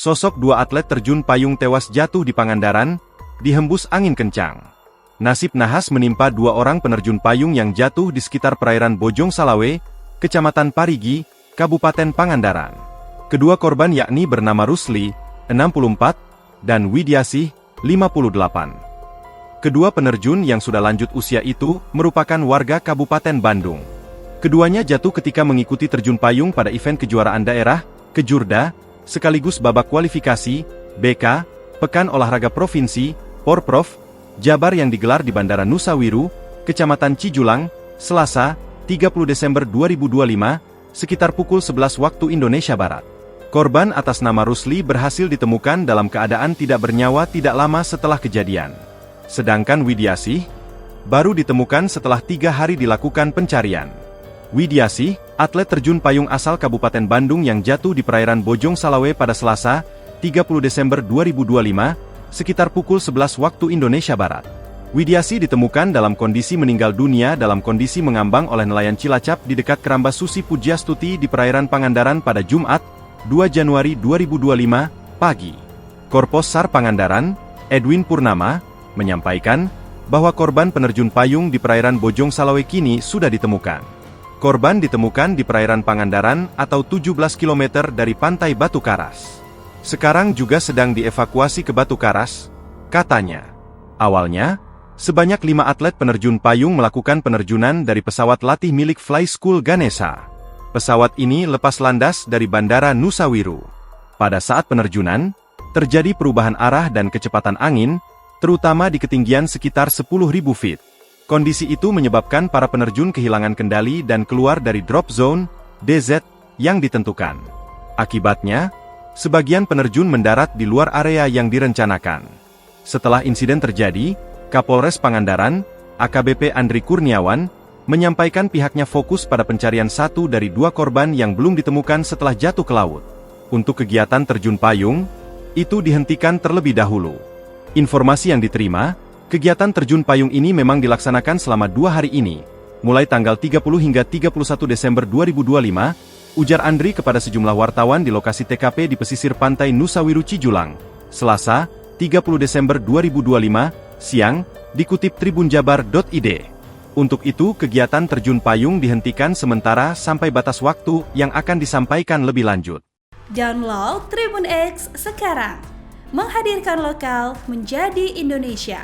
Sosok dua atlet terjun payung tewas jatuh di Pangandaran, dihembus angin kencang. Nasib nahas menimpa dua orang penerjun payung yang jatuh di sekitar perairan Bojong Salawe, Kecamatan Parigi, Kabupaten Pangandaran. Kedua korban yakni bernama Rusli, 64, dan Widiasih, 58. Kedua penerjun yang sudah lanjut usia itu merupakan warga Kabupaten Bandung. Keduanya jatuh ketika mengikuti terjun payung pada event kejuaraan daerah, Kejurda, sekaligus babak kualifikasi, BK, Pekan Olahraga Provinsi, Porprov, Jabar yang digelar di Bandara Nusa Wiru, Kecamatan Cijulang, Selasa, 30 Desember 2025, sekitar pukul 11 waktu Indonesia Barat. Korban atas nama Rusli berhasil ditemukan dalam keadaan tidak bernyawa tidak lama setelah kejadian. Sedangkan Widiasih baru ditemukan setelah 3 hari dilakukan pencarian. Widiasih, atlet terjun payung asal Kabupaten Bandung yang jatuh di perairan Bojong Salawe pada Selasa, 30 Desember 2025, sekitar pukul 11 waktu Indonesia Barat. Widiasih ditemukan dalam kondisi meninggal dunia dalam kondisi mengambang oleh nelayan Cilacap di dekat Keramba Susi Pujiastuti di perairan Pangandaran pada Jumat, 2 Januari 2025, pagi. Korpos SAR Pangandaran, Edwin Purnama, menyampaikan bahwa korban penerjun payung di perairan Bojong Salawe kini sudah ditemukan. Korban ditemukan di perairan Pangandaran atau 17 km dari pantai Batu Karas. Sekarang juga sedang dievakuasi ke Batu Karas, katanya. Awalnya, sebanyak 5 atlet penerjun payung melakukan penerjunan dari pesawat latih milik Fly School Ganesha. Pesawat ini lepas landas dari Bandara Nusa Wiru. Pada saat penerjunan, terjadi perubahan arah dan kecepatan angin, terutama di ketinggian sekitar 10.000 feet. Kondisi itu menyebabkan para penerjun kehilangan kendali dan keluar dari drop zone, DZ, yang ditentukan. Akibatnya, sebagian penerjun mendarat di luar area yang direncanakan. Setelah insiden terjadi, Kapolres Pangandaran, AKBP Andri Kurniawan, menyampaikan pihaknya fokus pada pencarian 1 dari 2 korban yang belum ditemukan setelah jatuh ke laut. Untuk kegiatan terjun payung, itu dihentikan terlebih dahulu. Informasi yang diterima, kegiatan terjun payung ini memang dilaksanakan selama 2 hari ini, mulai tanggal 30 hingga 31 Desember 2025, ujar Andri kepada sejumlah wartawan di lokasi TKP di pesisir pantai Nusa Wiru Cijulang, Selasa, 30 Desember 2025, siang, dikutip tribunjabar.id. Untuk itu, kegiatan terjun payung dihentikan sementara sampai batas waktu yang akan disampaikan lebih lanjut. Download Tribun X sekarang, menghadirkan lokal menjadi Indonesia.